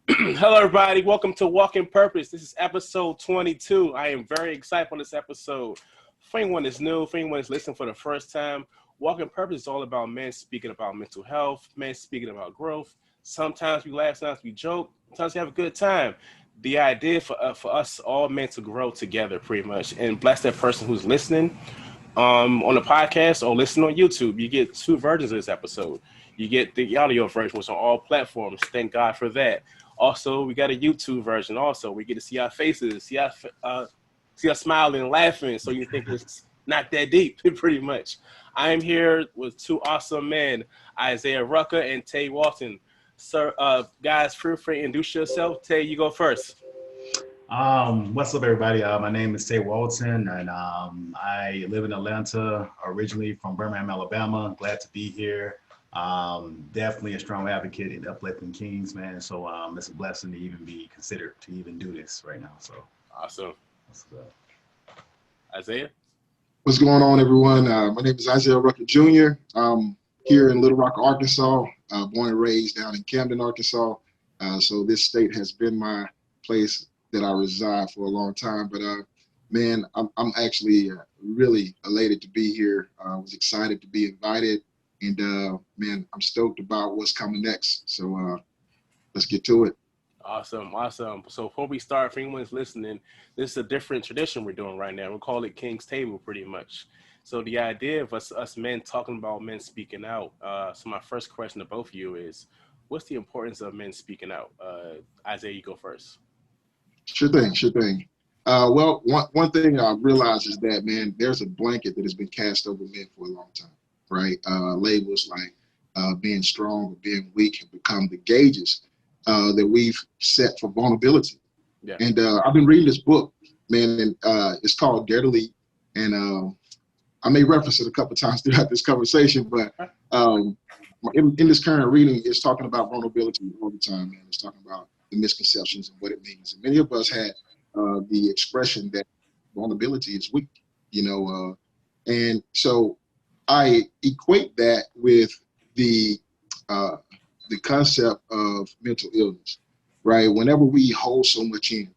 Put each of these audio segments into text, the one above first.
Hello, everybody. Welcome to Walk in Purpose. This is episode 22. I am very excited for this episode. For anyone that's new, for anyone that's listening for the first time, Walk in Purpose is all about men speaking about mental health, men speaking about growth. Sometimes we laugh, sometimes we joke, sometimes we have a good time. The idea for us all men to grow together, pretty much, and bless that person who's listening on the podcast or listen on YouTube. You get two versions of this episode. You get the audio version, which is on all platforms. Thank God for that. Also, we got a YouTube version. Also, we get to see our faces, see us smiling and laughing, so you think it's not that deep, pretty much. I am here with two awesome men, Isaiah Rucker and Tay Walton. Sir, guys, feel free to introduce yourself. Tay, you go first. What's up, everybody? My name is Tay Walton, and I live in Atlanta, originally from Birmingham, Alabama. Glad to be here. Definitely a strong advocate in uplifting kings, man. So it's a blessing to even be considered to even do this right now. So awesome. Isaiah? What's going on, everyone? My name is Isaiah Rucker Jr. I'm here in Little Rock, Arkansas, born and raised down in Camden, Arkansas. So this state has been my place that I reside for a long time. But man, I'm actually really elated to be here. I was excited to be invited. And man, I'm stoked about what's coming next. So let's get to it. Awesome. So before we start, for anyone who's listening, this is a different tradition we're doing right now. We call it King's Table, pretty much. So the idea of us men talking about men speaking out. So my first question to both of you is, what's the importance of men speaking out? Isaiah, you go first. Sure thing. Well, one thing I've realized is that, man, there's a blanket that has been cast over men for a long time, right? Labels like being strong or being weak have become the gauges that we've set for vulnerability. Yeah. And I've been reading this book, man, and it's called Dare to Lead. And I may reference it a couple of times throughout this conversation, but in this current reading, it's talking about vulnerability all the time, man. It's talking about the misconceptions and what it means. And many of us had the expression that vulnerability is weak, and so I equate that with the concept of mental illness, right? Whenever we hold so much in,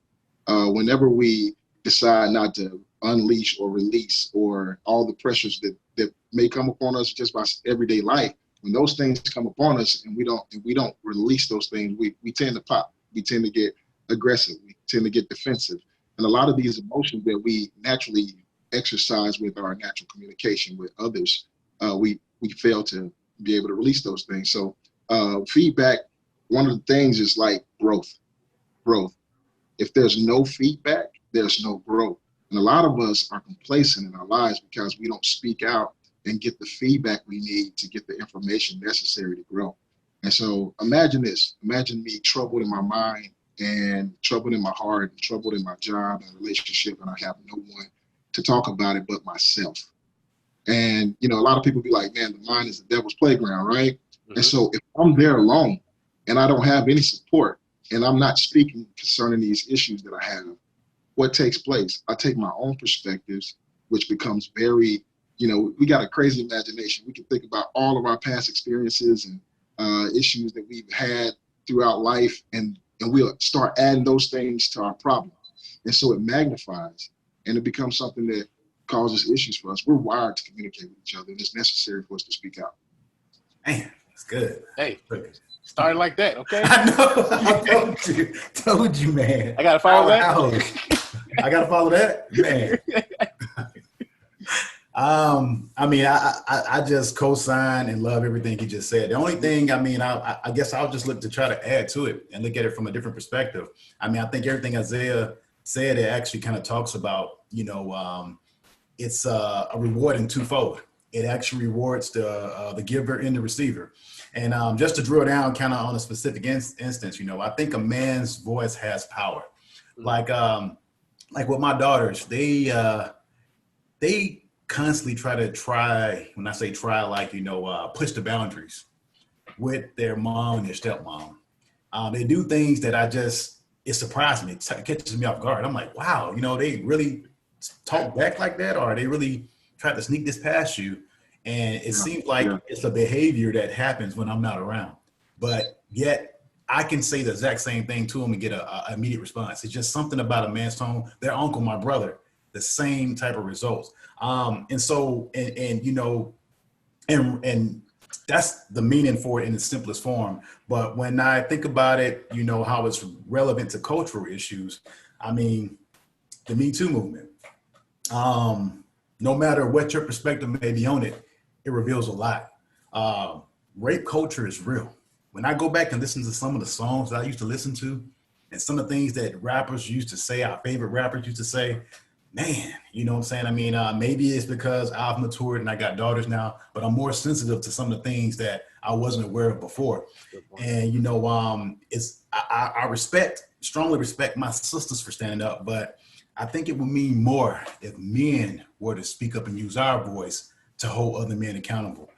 whenever we decide not to unleash or release or all the pressures that may come upon us just by everyday life, when those things come upon us and we don't release those things, we tend to pop. We tend to get aggressive. We tend to get defensive. And a lot of these emotions that we naturally exercise with our natural communication with others, we fail to be able to release those things. So feedback, one of the things is like growth. If there's no feedback, there's no growth. And a lot of us are complacent in our lives because we don't speak out and get the feedback we need to get the information necessary to grow. And so imagine this. Imagine me troubled in my mind and troubled in my heart and troubled in my job and relationship, and I have no one to talk about it but myself. And, a lot of people be like, man, the mind is the devil's playground, right? Mm-hmm. And so if I'm there alone and I don't have any support and I'm not speaking concerning these issues that I have, what takes place? I take my own perspectives, which becomes very, we got a crazy imagination. We can think about all of our past experiences and issues that we've had throughout life, and we'll start adding those things to our problem. And so it magnifies, and it becomes something that causes issues for us. We're wired to communicate with each other, and it's necessary for us to speak out. Man, that's good. Hey, started like that, okay? I know. I told you, man. I gotta follow that. I gotta follow that, man. I just co-sign and love everything he just said. The only thing, I guess I'll just look to try to add to it and look at it from a different perspective. I think everything Isaiah said, it actually kind of talks about, it's a reward in twofold. It actually rewards the giver and the receiver. And just to drill down kind of on a specific instance, I think a man's voice has power. Like with my daughters, they constantly when I say try, push the boundaries with their mom and their stepmom. They do things that it surprised me. It catches me off guard. I'm like, wow, they really talk back like that, or they really try to sneak this past you. And it seems like it's a behavior that happens when I'm not around. But yet I can say the exact same thing to them and get a immediate response. It's just something about a man's tone. Their uncle, my brother, the same type of results. And so, and you know, and that's the meaning for it in its simplest form. But when I think about it, you know, how it's relevant to cultural issues, I mean, the Me Too movement, no matter what your perspective may be on it, it reveals a lot. Rape culture is real. When I go back and listen to some of the songs that I used to listen to and some of the things that rappers used to say, our favorite rappers used to say, man, you know what I'm saying? I mean, maybe it's because I've matured and I got daughters now, but I'm more sensitive to some of the things that I wasn't aware of before. And, you know, I strongly respect my sisters for standing up, but I think it would mean more if men were to speak up and use our voice to hold other men accountable.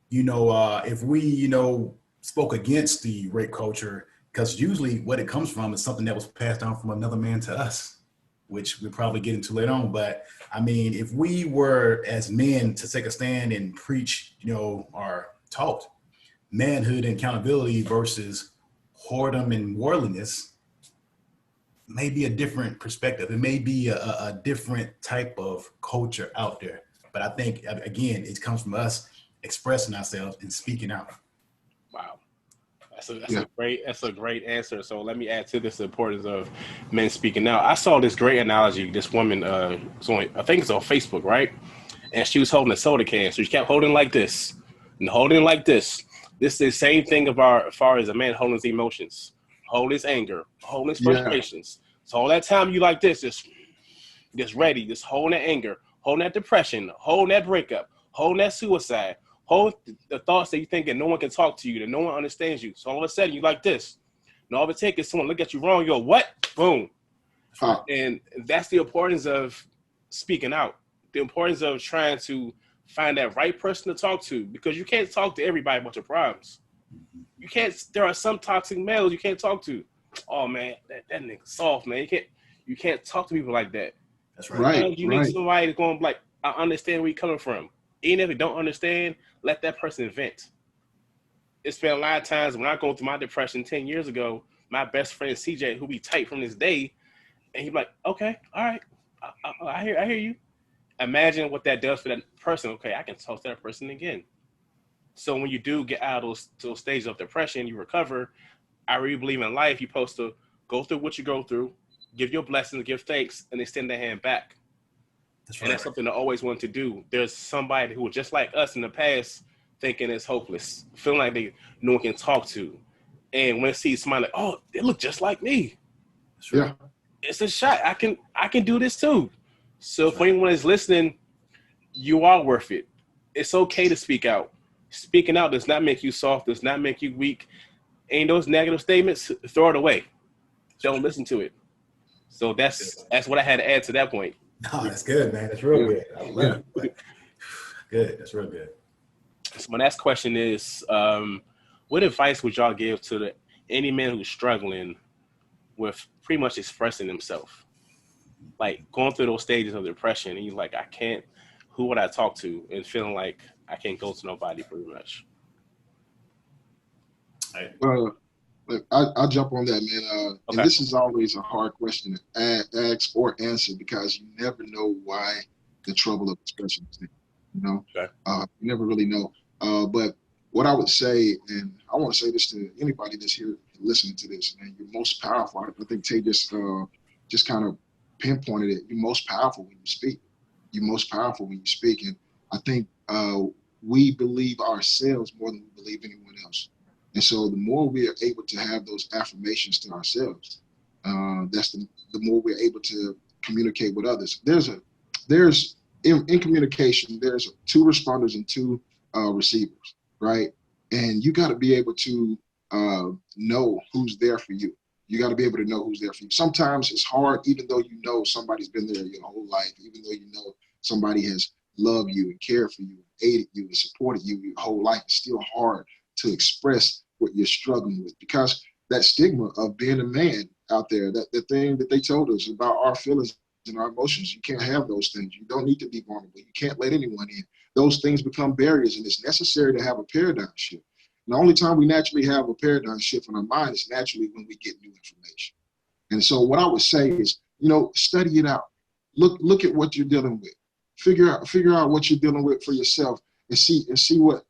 You know, if we, you know, spoke against the rape culture, because usually what it comes from is something that was passed down from another man to us, which we'll probably get into later on. But I mean, if we were as men to take a stand and preach, you know, or taught manhood and accountability versus whoredom and worldliness, may be a different perspective. It may be a different type of culture out there. But I think, again, it comes from us expressing ourselves and speaking out. Wow. That's a great answer. So let me add to this the importance of men speaking out. I saw this great analogy. This woman, I think it's on Facebook, right? And she was holding a soda can. So she kept holding like this and holding like this. This is the same thing as far as a man holding his emotions, holding his anger, holding his frustrations. So all that time you like this, just ready, just holding that anger, holding that depression, holding that breakup, holding that suicide, hold the thoughts that you think that no one can talk to you, that no one understands you. So all of a sudden you like this. And all it takes is someone look at you wrong, you go, what? Boom. And that's the importance of speaking out. The importance of trying to find that right person to talk to, because you can't talk to everybody about your problems. You can't, there are some toxic males you can't talk to. Oh man, that nigga soft, man. You can't talk to people like that. That's right. You need somebody that's going like, I understand where you're coming from. Even if you don't understand, let that person vent. It's been a lot of times when I go through my depression 10 years ago, my best friend CJ, who be tight from this day, and he's like, okay, all right, I hear you. Imagine what that does for that person. Okay, I can talk to that person again. So when you do get out of those stages of depression, you recover. I really believe in life, you're supposed to go through what you go through, give your blessings, give thanks, and extend that hand back. That's right. And that's something I always wanted to do. There's somebody who was just like us in the past, thinking it's hopeless, feeling like no one can talk to. And when they see somebody like, oh, they look just like me. Yeah. It's a shot. I can do this too. So if anyone is listening, you are worth it. It's okay to speak out. Speaking out does not make you soft, does not make you weak. Ain't those negative statements, throw it away. Don't listen to it. So that's what I had to add to that point. No, that's good, man. That's real good. I love it. Good. That's real good. So my next question is, what advice would y'all give to any man who's struggling with pretty much expressing himself? Like going through those stages of depression, and he's like, I can't, who would I talk to? And feeling like I can't go to nobody pretty much. I'll jump on that, man. Okay. And this is always a hard question to ask or answer, because you never know why the trouble of expression is there. You know, okay. You never really know. But what I would say, and I want to say this to anybody that's here listening to this, man, you're most powerful. I think Tay just kind of pinpointed it. You're most powerful when you speak. You're most powerful when you speak. And I think we believe ourselves more than we believe anyone else. And so the more we are able to have those affirmations to ourselves, that's the more we're able to communicate with others. There's in communication, there's two responders and two receivers, right? And you got to be able to know who's there for you. You got to be able to know who's there for you. Sometimes it's hard, even though you know somebody's been there your whole life, even though you know somebody has loved you and cared for you, aided you and supported you your whole life. It's still hard to express what you're struggling with, because that stigma of being a man out there, that the thing that they told us about our feelings and our emotions, you can't have those things. You don't need to be vulnerable. You can't let anyone in. Those things become barriers, and it's necessary to have a paradigm shift. The only time we naturally have a paradigm shift in our mind is naturally when we get new information. And so what I would say is, study it out. Look at what you're dealing with. Figure out what you're dealing with for yourself and see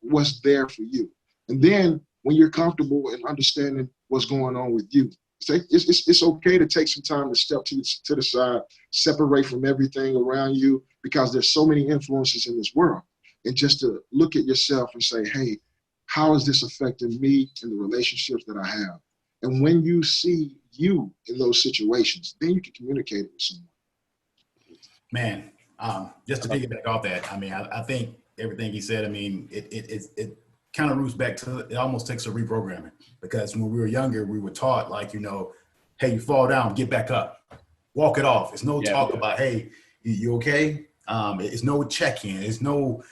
what's there for you. And then when you're comfortable in understanding what's going on with you, it's okay to take some time to step to the side, separate from everything around you, because there's so many influences in this world. And just to look at yourself and say, hey, how is this affecting me and the relationships that I have? And when you see you in those situations, then you can communicate it with someone. Man, just to piggyback off that, I mean, I think everything he said, I mean, it kind of roots back to, it almost takes a reprogramming, because when we were younger, we were taught like, hey, you fall down, get back up, walk it off. It's no talk about, hey, you okay? It's no check-in. It's no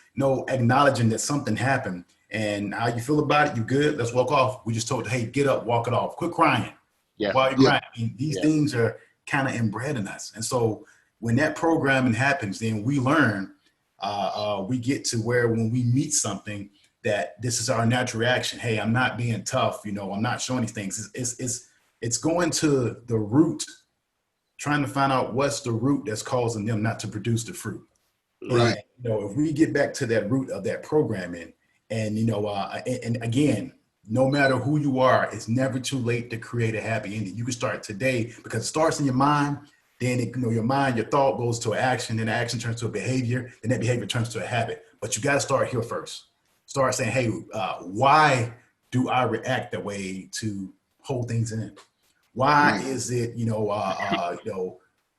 acknowledging that something happened and how you feel about it. You good? Let's walk off. We just told, hey, get up, walk it off. Quit crying. Yeah. While you're crying. I mean, these things are kind of inbred in us. And so when that programming happens, then we learn, we get to where when we meet something that this is our natural reaction. Hey, I'm not being tough. I'm not showing these things. It's going to the root, trying to find out what's the root that's causing them not to produce the fruit. Right. And, if we get back to that root of that programming, and and again, no matter who you are, it's never too late to create a happy ending. You can start today, because it starts in your mind. Then your mind, your thought goes to action, then action turns to a behavior, then that behavior turns to a habit. But you got to start here first. Start saying, hey, why do I react that way to hold things in? Why is it,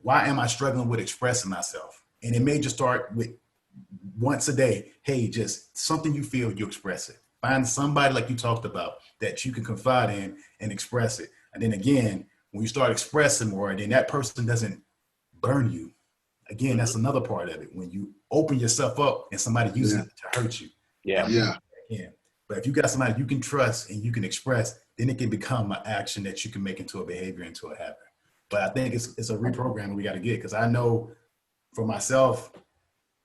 why am I struggling with expressing myself? And it may just start with once a day. Hey, just something you feel, you express it. Find somebody like you talked about that you can confide in and express it. And then again, when you start expressing more, then that person doesn't burn you. Again, that's another part of it. When you open yourself up and somebody uses it to hurt you. Yeah. But if you got somebody you can trust and you can express, then it can become an action that you can make into a behavior, into a habit. But I think it's a reprogramming we got to get, because I know for myself,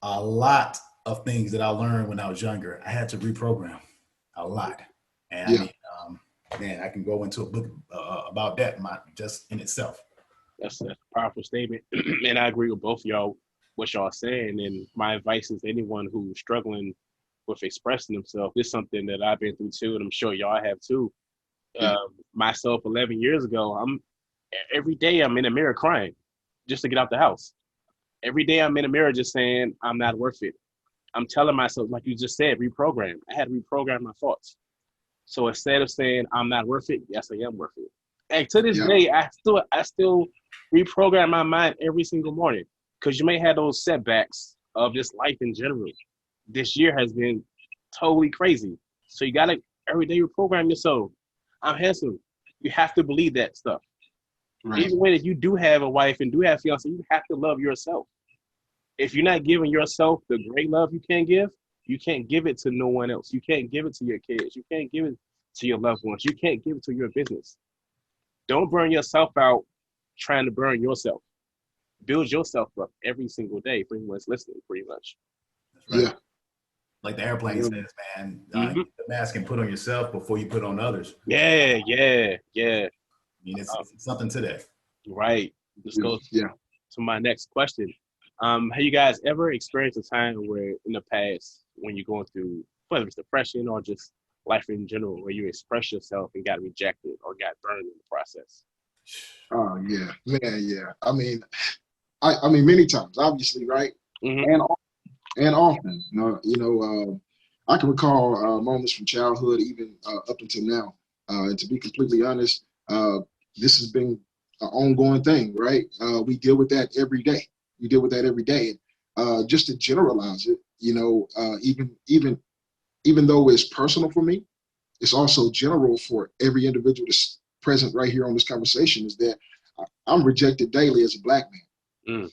a lot of things that I learned when I was younger, I had to reprogram a lot. And I mean, man, I can go into a book about that just in itself. That's a powerful statement. And I agree with both of y'all, what y'all saying. And my advice is anyone who's struggling with expressing themselves, this is something that I've been through too, and I'm sure y'all have too. Myself 11 years ago, every day I'm in the mirror crying just to get out the house. Every day I'm in the mirror just saying, I'm not worth it. I'm telling myself, like you just said, reprogram. I had to reprogram my thoughts. So instead of saying I'm not worth it, yes, I am worth it. And to this day, I still reprogram my mind every single morning, because you may have those setbacks of just life in general. This year has been totally crazy. So you got to every day reprogram yourself. I'm handsome. You have to believe that stuff. Right. Even when you do have a wife and do have a fiance, you have to love yourself. If you're not giving yourself the great love you can't give it to no one else. You can't give it to your kids. You can't give it to your loved ones. You can't give it to your business. Don't burn yourself out trying to burn yourself. Build yourself up every single day for anyone's listening, pretty much. That's right. Yeah. Like the airplane says, man, get the mask and put on yourself before you put on others. Yeah. I mean, it's something to that. Right. Let's go to my next question. Have you guys ever experienced a time where in the past, when you're going through, whether it's depression or just life in general, where you express yourself and got rejected or got burned in the process? Oh, yeah. Man, yeah. I mean, many times, obviously, right? Mm-hmm. And often, I can recall moments from childhood, even up until now. And to be completely honest, this has been an ongoing thing, right? We deal with that every day. Just to generalize it, even though it's personal for me, it's also general for every individual that's present right here on this conversation, is that I'm rejected daily as a Black man.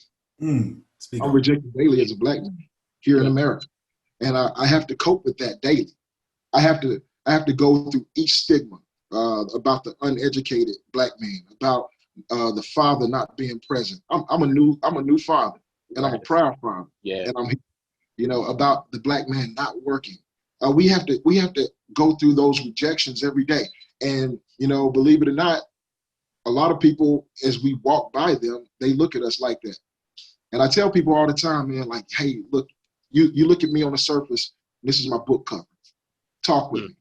I'm rejected daily as a Black man here in America. And I have to cope with that daily. I have to go through each stigma about the uneducated Black man, about the father not being present. I'm a new father, and I'm a proud father. Yeah. And I'm, about the Black man not working, We have to go through those rejections every day. And, believe it or not, a lot of people, as we walk by them, they look at us like that. And I tell people all the time, man, like, hey, look, you look at me on the surface, this is my book cover. Talk with me.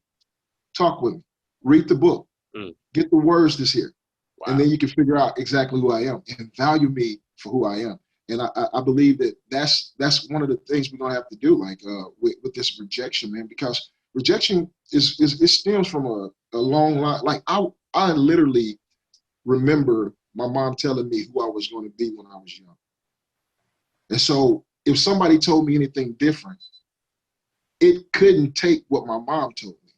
Talk with me. Read the book. Get the words that's here. Wow. And then you can figure out exactly who I am and value me for who I am. And I believe that's one of the things we're going to have to do, like with this rejection, man, because rejection it stems from a long line. Like I literally remember my mom telling me who I was going to be when I was young. And so if somebody told me anything different, it couldn't take what my mom told me.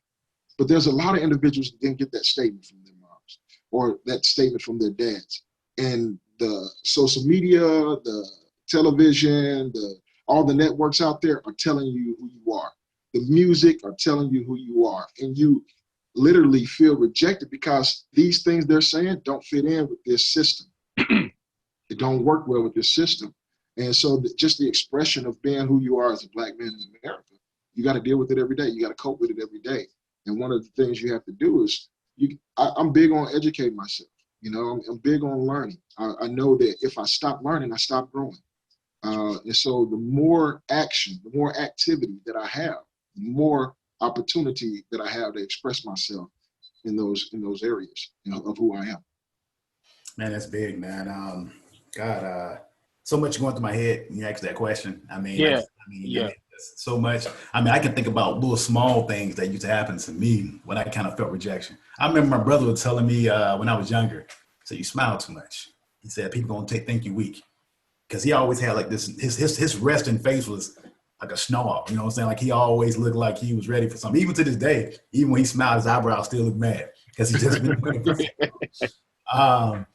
But there's a lot of individuals that didn't get that statement from their moms or that statement from their dads. And the social media, the television, all the networks out there are telling you who you are. The music are telling you who you are. And you literally feel rejected because these things they're saying don't fit in with this system. It don't work well with this system. And so just the expression of being who you are as a Black man in America, you got to deal with it every day. You got to cope with it every day. And one of the things you have to do is, I'm big on educating myself. I'm big on learning. I know that if I stop learning, I stop growing. And so the more action, the more activity that I have, the more opportunity that I have to express myself in those areas of who I am. Man, that's big, man. So much going through my head when you ask that question. So much. I can think about little small things that used to happen to me when I kind of felt rejection. I remember my brother was telling me when I was younger, he said, you smile too much. He said, people going to think you weak. Because he always had like this, his resting face was like a snarl, you know what I'm saying? Like he always looked like he was ready for something. Even to this day, even when he smiled, his eyebrows still look mad because he just been waiting for something.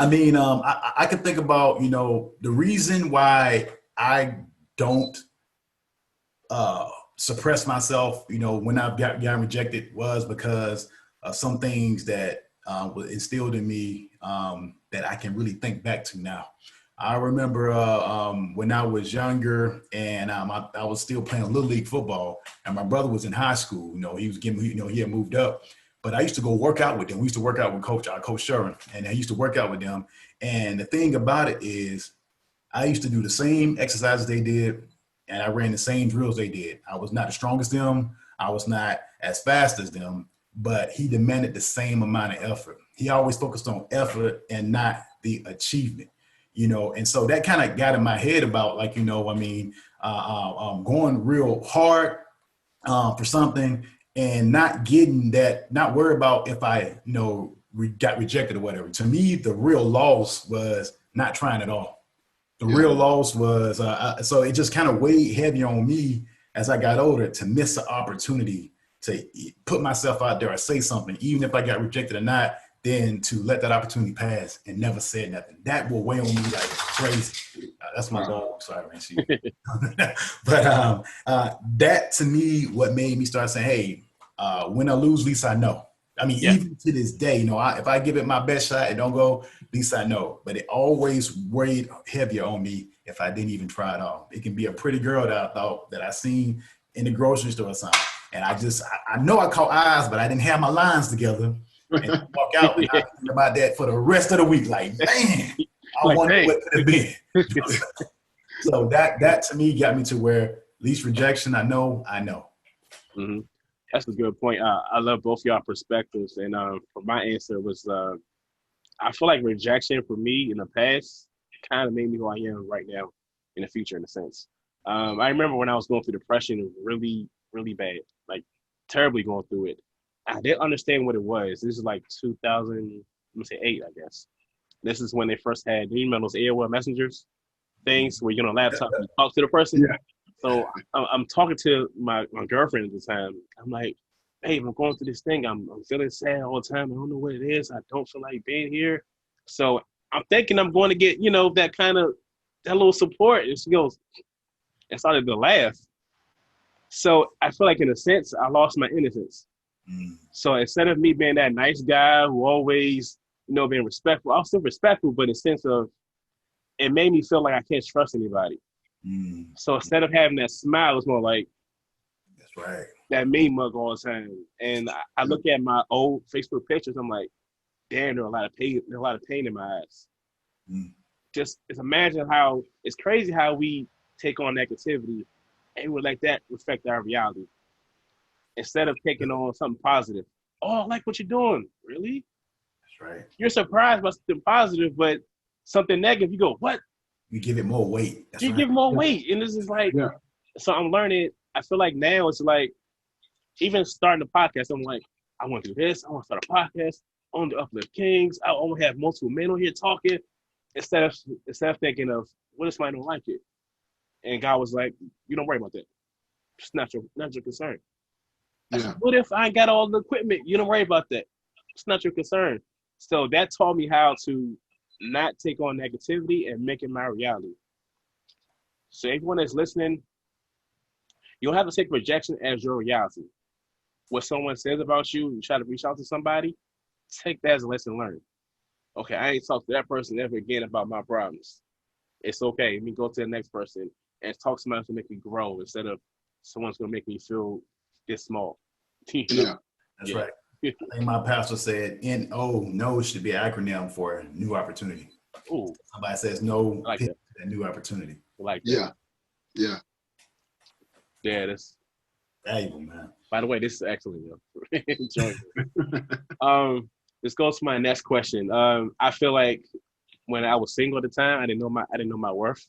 I can think about, the reason why I don't suppress myself, when I've gotten rejected was because of some things that was instilled in me that I can really think back to now. I remember when I was younger and I was still playing Little League football and my brother was in high school. He was he had moved up. But I used to go work out with them. We used to work out with Coach Sherman, and I used to work out with them. And the thing about it is I used to do the same exercises they did, and I ran the same drills they did. I was not the strongest them. I was not as fast as them, but he demanded the same amount of effort. He always focused on effort and not the achievement, and so that kind of got in my head about going real hard for something and not getting that, not worry about if I, got rejected or whatever. To me, the real loss was not trying at all. The real loss was, so it just kind of weighed heavy on me as I got older to miss the opportunity to put myself out there or say something, even if I got rejected or not, then to let that opportunity pass and never say nothing. That will weigh on me like crazy. That's my dog. Sorry, man. But that to me, what made me start saying, hey, when I lose, at least I know. Even to this day, if I give it my best shot, it don't go, at least I know. But it always weighed heavier on me if I didn't even try it off. It can be a pretty girl that I thought that I seen in the grocery store or something. And I know I caught eyes, but I didn't have my lines together. And I walk out and I think about that for the rest of the week. Like, man, I wonder what could have been. So that to me got me to where at least rejection, I know. Mm-hmm. That's a good point. I love both y'all perspectives. And for my answer was, I feel like rejection for me in the past kind of made me who I am right now in the future, in a sense. I remember when I was going through depression, it was really, really bad, like terribly going through it. I didn't understand what it was. This is like 2008, I guess. This is when they first had, those AOL messengers things where you're on a laptop and you talk to the person. Yeah. So I'm talking to my girlfriend at the time. I'm like, babe, I'm going through this thing. I'm feeling sad all the time. I don't know what it is. I don't feel like being here. So I'm thinking I'm going to get, that little support. And she goes, and started to laugh. So I feel like in a sense, I lost my innocence. So instead of me being that nice guy who always, being respectful, I was still respectful, but in the sense of, it made me feel like I can't trust anybody. So instead of having that smile, it's more like, Right. that me mug all the time. And I look at my old Facebook pictures. I'm like, damn, there's a lot of pain. There's a lot of pain in my eyes. Mm. Just imagine how it's crazy how we take on negativity and we let that reflect our reality instead of taking on something positive. Oh, I like what you're doing. Really? That's right. You're surprised by something positive, but something negative, you go, what? You give it more weight. That's You right. give more weight. And this is like, Yeah. so I'm learning. I feel like now it's like, even starting the podcast, I'm like, I want to do this. I want to start a podcast. I want to uplift kings. I want to have multiple men on here talking instead of thinking of what if somebody don't like it. And God was like, you don't worry about that. It's not your concern. I said, what if I ain't got all the equipment? You don't worry about that. It's not your concern. So that taught me how to not take on negativity and make it my reality. So everyone that's listening, you don't have to take rejection as your reality. What someone says about you, you try to reach out to somebody, take that as a lesson learned. Okay, I ain't talk to that person ever again about my problems. It's okay. Let me go to the next person and talk to somebody to make me grow instead of someone's going to make me feel this small. You know? Yeah. That's right. I think my pastor said no should be an acronym for new opportunity. Ooh, Somebody says no, I like that. new opportunity. I like that. Yeah. Yeah, that's Valuable, man. by the way, this is excellent, yo. Enjoy it. This goes to my next question. I feel like when I was single at the time, I didn't know my worth.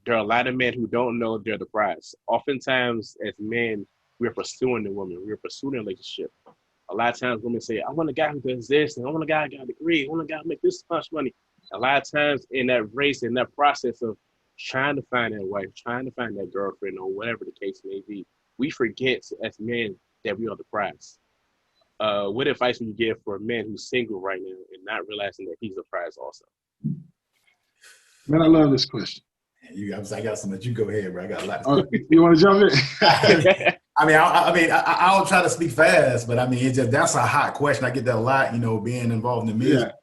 There are a lot of men who don't know they're the prize. Oftentimes, as men, we're pursuing the woman. We're pursuing a relationship. A lot of times, women say, I want a guy who does this, and I want a guy who got a degree. I want a guy who make this much money. A lot of times in that race, in that process of trying to find that wife, trying to find that girlfriend, or whatever the case may be, we forget as men that we are the prize. What advice would you give for a man who's single right now and not realizing that he's the prize also? Man, I love this question. I got some, but you go ahead, bro. I got a lot. You want to jump in? I'll try to speak fast, but I mean, that's a hot question. I get that a lot, being involved in the music. Yeah.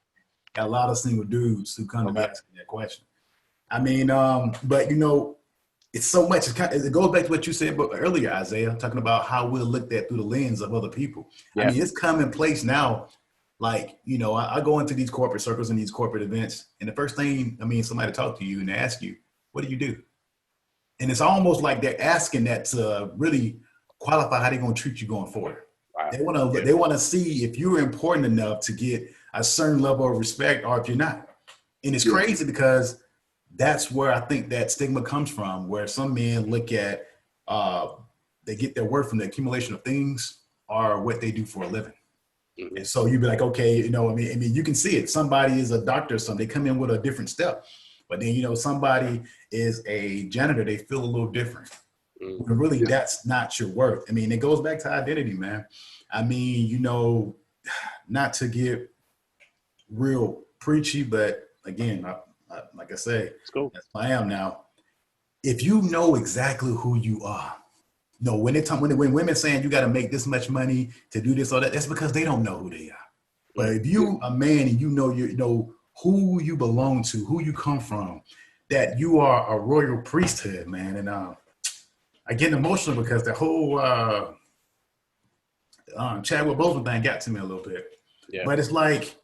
Got a lot of single dudes who come to me asking that question. I mean, but it's so much. It goes back to what you said earlier, Isaiah, talking about how we're looked at through the lens of other people. Yeah. I mean, it's commonplace now. Like, I go into these corporate circles and these corporate events, and the first thing, somebody talk to you and they ask you, what do you do? And it's almost like they're asking that to really qualify how they're going to treat you going forward. Wow. They want to see if you're important enough to get a certain level of respect or if you're not. And it's crazy because that's where I think that stigma comes from, where some men look at, they get their worth from the accumulation of things or what they do for a living. Mm-hmm. And so you'd be like, okay, you can see it. Somebody is a doctor or something. They come in with a different step. But then, somebody is a janitor, they feel a little different. Mm-hmm. But really, that's not your worth. It goes back to identity, man. Not to get real preachy, but again, like I say, that's who I am now. If you know exactly who you are, when women saying you got to make this much money to do this or that, that's because they don't know who they are. But if you a man and you know who you belong to, who you come from, that you are a royal priesthood, man. And I get emotional because the whole Chadwick Boseman thing got to me a little bit. Yeah. But it's like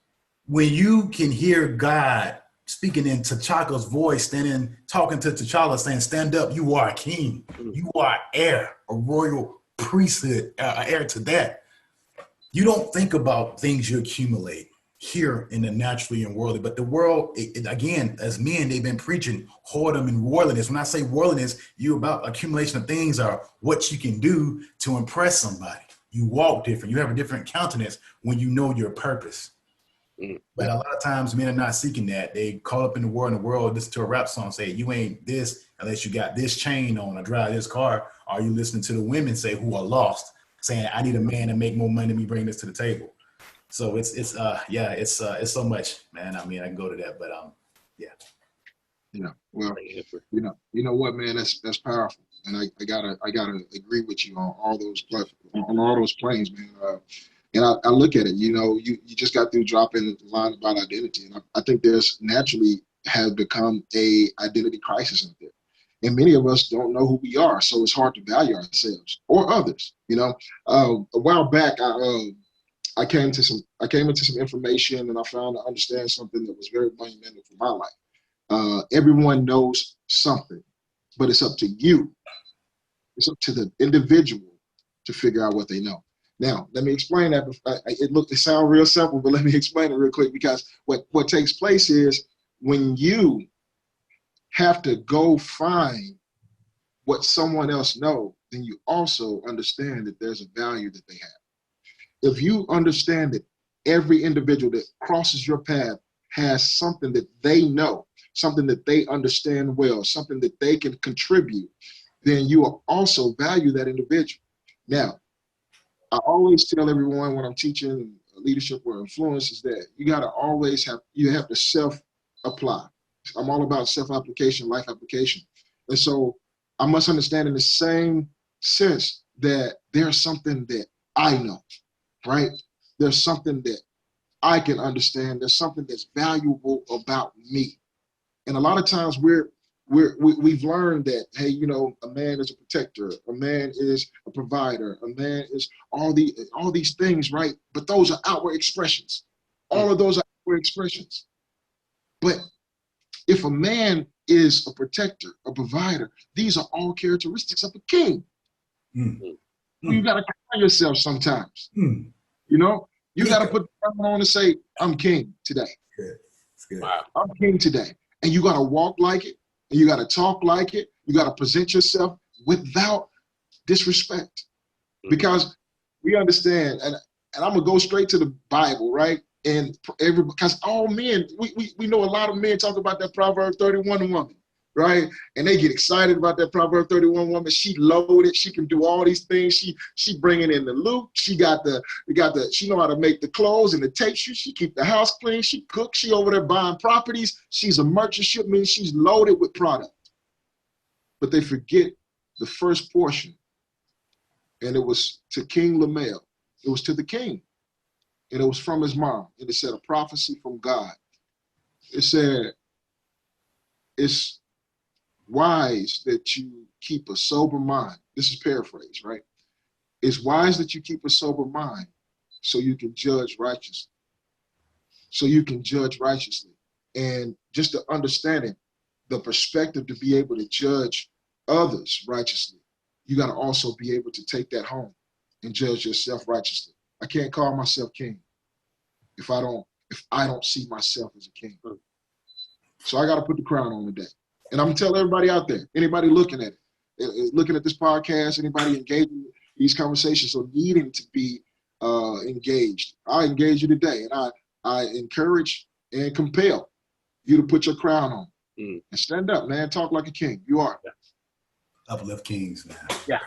when you can hear God speaking in T'Chaka's voice, talking to T'Challa saying, stand up, you are a king. You are heir, a royal priesthood, heir to that. You don't think about things you accumulate here in the naturally and worldly, but the world, again, as men, they've been preaching whoredom and worldliness. When I say worldliness, you about accumulation of things are what you can do to impress somebody. You walk different. You have a different countenance when you know your purpose. But a lot of times men are not seeking that. They caught up in the world, listen to a rap song, say, you ain't this unless you got this chain on or drive this car. Or you listening to the women say who are lost, saying, I need a man to make more money than me bring this to the table. So it's so much, man. I can go to that, but yeah. Well, you know what, man, that's powerful. And I gotta agree with you on all those planes, man. And I look at it, you just got through dropping the line about identity. And I think there's naturally have become a identity crisis out there. And many of us don't know who we are, so it's hard to value ourselves or others. A while back, I came into some information, and I found to understand something that was very monumental for my life. Everyone knows something, but it's up to you. It's up to the individual to figure out what they know. Now, let me explain that. It sounds real simple, but let me explain it real quick, because what takes place is when you have to go find what someone else knows, then you also understand that there's a value that they have. If you understand that every individual that crosses your path has something that they know, something that they understand well, something that they can contribute, then you will also value that individual. Now, I always tell everyone when I'm teaching leadership or influence is that you got to always have to self-apply. I'm all about self-application, life application. And so I must understand in the same sense that there's something that I know, right? There's something that I can understand. There's something that's valuable about me. And a lot of times we've learned that, hey, a man is a protector, a man is a provider, a man is all these things, right? But those are outward expressions. All of those are outward expressions. But if a man is a protector, a provider, these are all characteristics of a king. You got to call yourself sometimes. You got to put the crown on and say, I'm king today. Good. Wow. I'm king today. And you got to walk like it. And you got to talk like it. You got to present yourself without disrespect. Because we understand, and I'm going to go straight to the Bible, right? And because all men, we know a lot of men talk about that Proverbs 31 woman, right? And they get excited about that Proverbs 31 woman. She loaded. She can do all these things. She bringing in the loot. She know how to make the clothes and the tape. She keep the house clean. She cooks. She over there buying properties. She's a merchant shipman. She's loaded with product. But they forget the first portion. And it was to King Lemuel. It was to the king. And it was from his mom. And it said a prophecy from God. It said, it's wise that you keep a sober mind. This is paraphrase, right? It's wise that you keep a sober mind so you can judge righteously. And just to understand it, the perspective to be able to judge others righteously, you got to also be able to take that home and judge yourself righteously. I can't call myself king if I don't see myself as a king. So I got to put the crown on today. And I'm gonna tell everybody out there, anybody looking at it, looking at this podcast, anybody engaging in these conversations or needing to be engaged, I engage you today, and I encourage and compel you to put your crown on and stand up, man. Talk like a king. You are. Uplift kings, man. Yeah.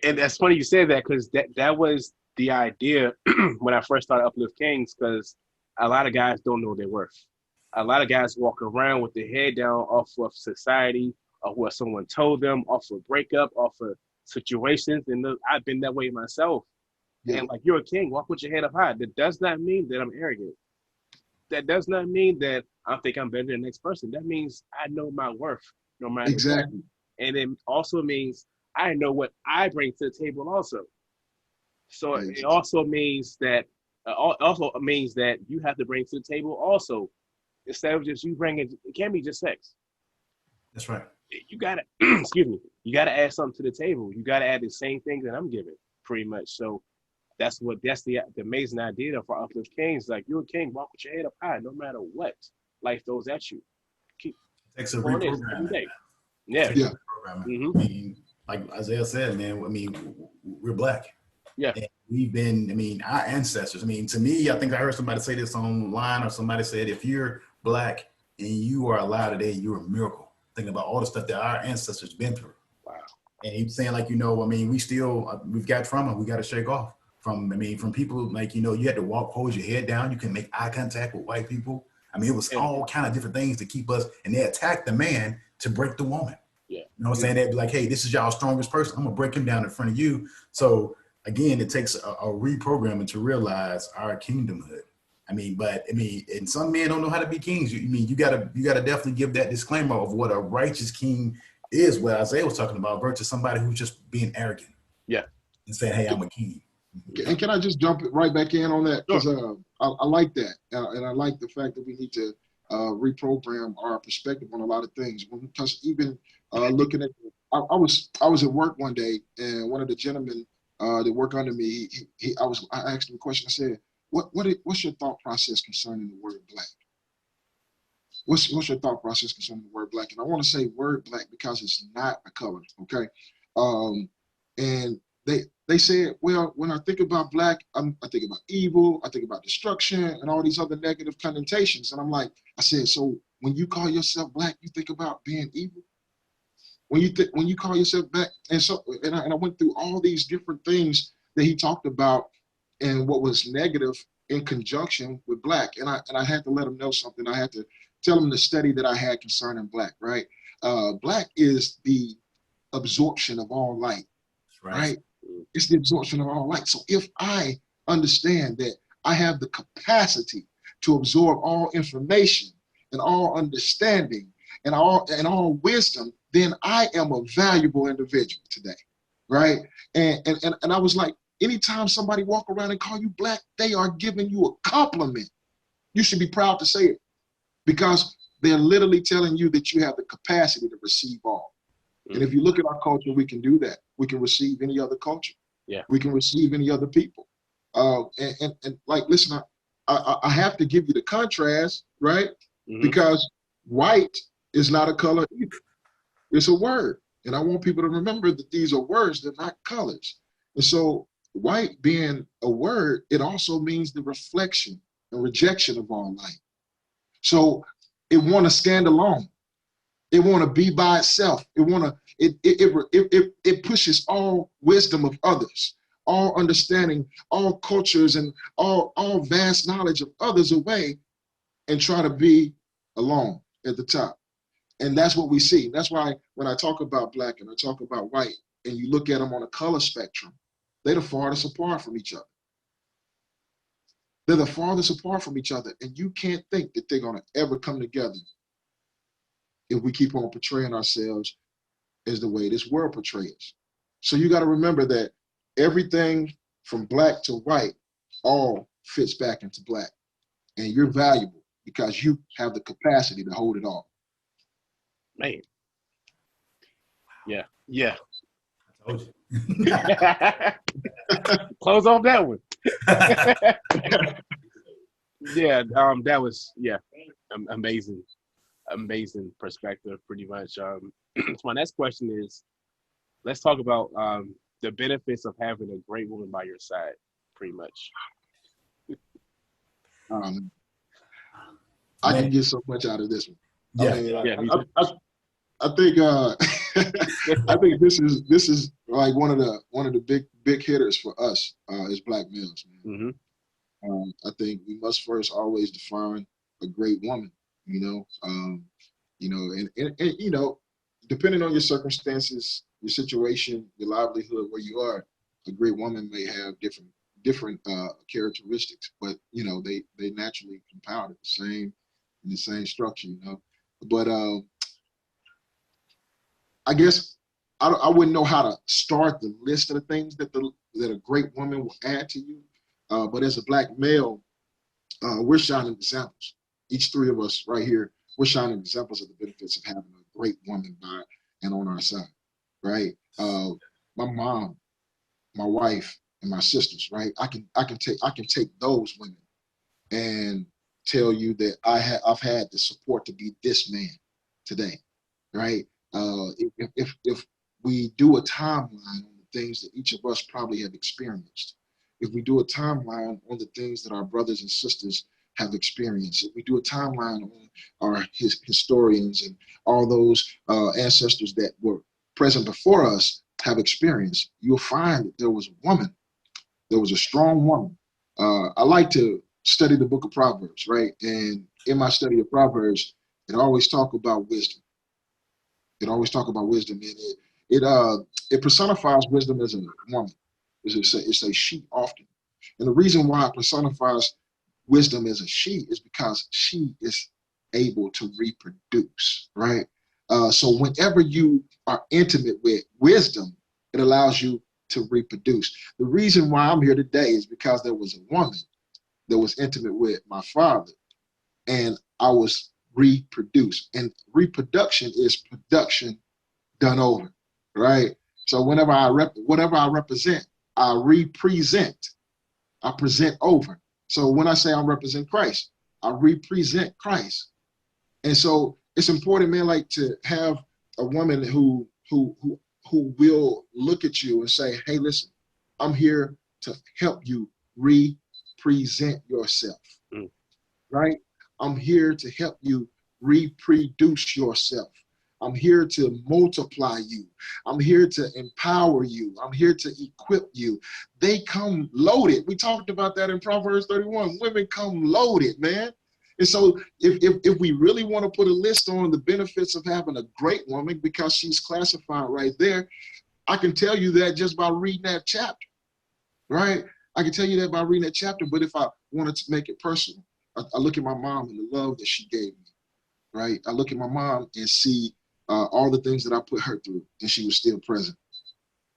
And that's funny you say that, because that was the idea when I first started Uplift Kings, because a lot of guys don't know their worth. A lot of guys walk around with their head down off of society, or what someone told them, off of breakup, off of situations. And I've been that way myself. Yeah. And like, you're a king, walk with your head up high. That does not mean that I'm arrogant. That does not mean that I think I'm better than the next person. That means I know my worth, no matter exactly what. And it also means I know what I bring to the table also. So it also means that you have to bring to the table also. Instead of just you bringing, it can't be just sex. That's right. You gotta, excuse me, you gotta add something to the table. You gotta add the same thing that I'm giving, pretty much. So that's the amazing idea for Uplift Kings. Like, you're a king, walk with your head up high, no matter what life throws at you. It takes a reprogramming. Yeah. I mean, like Isaiah said, man, we're black. Yeah. And we've been, our ancestors, to me, I think I heard somebody say this online, or somebody said, if you're black and you are alive today, you're a miracle. Thinking about all the stuff that our ancestors been through. Wow. And he's saying, like, we've got trauma we got to shake off from people, like, you had to hold your head down. You can make eye contact with white people. It was all kind of different things to keep us, and they attacked the man to break the woman. Yeah. You know what I'm saying? They'd be like, hey, this is y'all strongest person. I'm going to break him down in front of you. So again, it takes a reprogramming to realize our kingdomhood. And some men don't know how to be kings. You gotta definitely give that disclaimer of what a righteous king is what Isaiah was talking about versus somebody who's just being arrogant. Yeah. And saying, hey, I'm a king. And can I just jump right back in on that? Because Sure. I like that. And I like the fact that we need to reprogram our perspective on a lot of things. Because even looking at, I was at work one day, and one of the gentlemen that work under me, I asked him a question. I said, what's your thought process concerning the word black? What's your thought process concerning the word black? And I want to say word black because it's not a color, okay? And they said, well, when I think about black, I think about evil, I think about destruction, and all these other negative connotations. And I said, so when you call yourself black, you think about being evil? When you call yourself black, and I went through all these different things that he talked about and what was negative in conjunction with black. And I had to let him know something. I had to tell him the study that I had concerning black, right? Black is the absorption of all light, right? It's the absorption of all light. So if I understand that I have the capacity to absorb all information and all understanding and all wisdom, then I am a valuable individual today, right? And I was like, anytime somebody walk around and call you black, they are giving you a compliment. You should be proud to say it, because they're literally telling you that you have the capacity to receive all. And if you look at our culture, we can do that. We can receive any other culture. Yeah. We can receive any other people. And like, listen, I have to give you the contrast, right? Mm-hmm. Because white is not a color either. It's a word. And I want people to remember that these are words, they're not colors. And so white being a word, it also means the reflection and rejection of all light. So it want to stand alone. It want to be by itself. It pushes all wisdom of others, all understanding, all cultures, and all vast knowledge of others away, and try to be alone at the top. And that's what we see. That's why when I talk about black and I talk about white, and you look at them on a color spectrum, they're the farthest apart from each other. They're the farthest apart from each other, and you can't think that they're going to ever come together if we keep on portraying ourselves as the way this world portrays. So you got to remember that everything from black to white all fits back into black. And you're valuable because you have the capacity to hold it all. Man. Yeah. Yeah. I told you. Close off that one. Yeah, that was amazing perspective, pretty much. So my next question is, let's talk about the benefits of having a great woman by your side, pretty much. I can get so much out of this one. Yeah. I think I think this is like one of the big hitters for us as black males, man. Mm-hmm. I think we must first always define a great woman, and you know, depending on your circumstances, your situation, your livelihood, where you are, a great woman may have different characteristics, but they naturally compound in the same structure, But I guess I wouldn't know how to start the list of the things that a great woman will add to you. But as a black male, we're shining examples. Each three of us right here, we're shining examples of the benefits of having a great woman by and on our side, right? My mom, my wife, and my sisters, right? I can take those women and tell you that I've had the support to be this man today, right? If we do a timeline on the things that each of us probably have experienced, if we do a timeline on the things that our brothers and sisters have experienced, if we do a timeline on our historians and all those ancestors that were present before us have experienced, you'll find that there was a woman, there was a strong woman. I like to study the book of Proverbs, right? And in my study of Proverbs, it always talk about wisdom. It always talk about wisdom, and it personifies wisdom as a woman. It's a she often. And the reason why it personifies wisdom as a she is because she is able to reproduce, right? So whenever you are intimate with wisdom, it allows you to reproduce. The reason why I'm here today is because there was a woman that was intimate with my father, and I was reproduced. And reproduction is production done over, right? So whenever whatever I represent, I represent. I present over. So when I say I represent Christ, I represent Christ. And so it's important, man, like to have a woman who will look at you and say, hey, listen, I'm here to help you represent yourself, right? I'm here to help you reproduce yourself. I'm here to multiply you. I'm here to empower you. I'm here to equip you. They come loaded. We talked about that in Proverbs 31. Women come loaded, man. And so if we really want to put a list on the benefits of having a great woman, because she's classified right there, I can tell you that just by reading that chapter, right? I can tell you that by reading that chapter. But if I wanted to make it personal, I look at my mom and the love that she gave me, right? I look at my mom and see all the things that I put her through, and she was still present.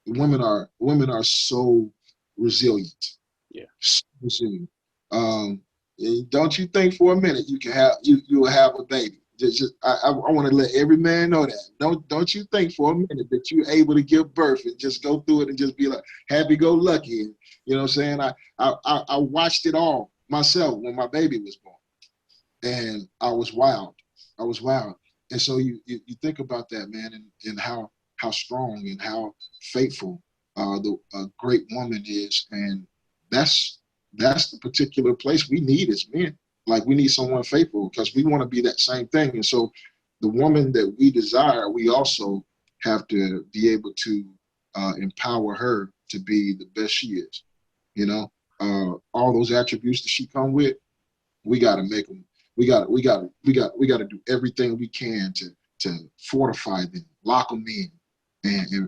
Women are so resilient. Yeah. So resilient. And don't you think for a minute you can have you will have a baby. I want to let every man know that. Don't you think for a minute that you're able to give birth and just go through it and just be like happy go lucky. And, you know what I'm saying? I watched it all myself when my baby was born, and I was wild. And so you think about that, man, and how strong and how faithful a great woman is, and that's the particular place we need as men. Like we need someone faithful because we want to be that same thing. And so the woman that we desire, we also have to be able to empower her to be the best she is. You know, all those attributes that she come with, we got to make them. We got to do everything we can to fortify them, lock them in,